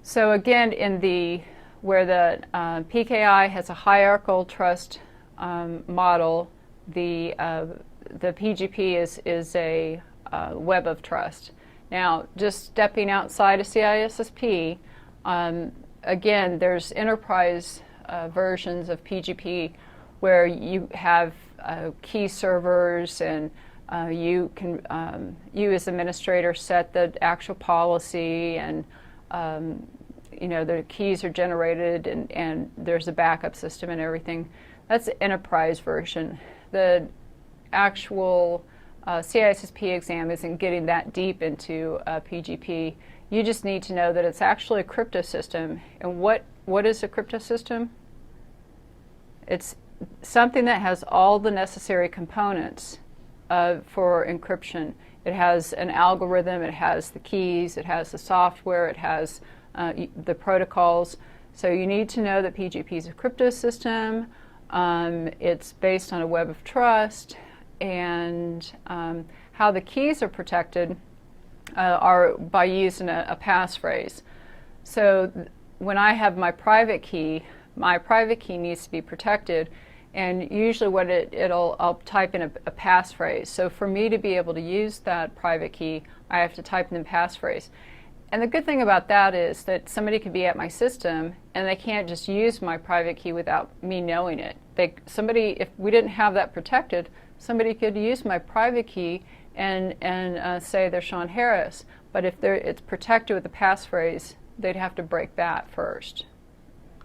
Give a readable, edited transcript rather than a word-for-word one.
So again, where the PKI has a hierarchical trust model, the PGP is a web of trust. Now, just stepping outside of CISSP, again, there's enterprise versions of PGP where you have key servers, and you as administrator set the actual policy, and the keys are generated, and there's a backup system and everything. That's the enterprise version. The actual CISSP exam isn't getting that deep into PGP. You just need to know that it's actually a crypto system. And what is a crypto system? It's something that has all the necessary components for encryption. It has an algorithm, it has the keys, it has the software, it has the protocols. So you need to know that PGP is a crypto system. It's based on a web of trust, and how the keys are protected are by using a passphrase. So when I have my private key needs to be protected, and usually what I'll type in a passphrase. So for me to be able to use that private key, I have to type in the passphrase. And the good thing about that is that somebody could be at my system and they can't just use my private key without me knowing it. If we didn't have that protected, somebody could use my private key and say they're Sean Harris. But if it's protected with a passphrase, they'd have to break that first.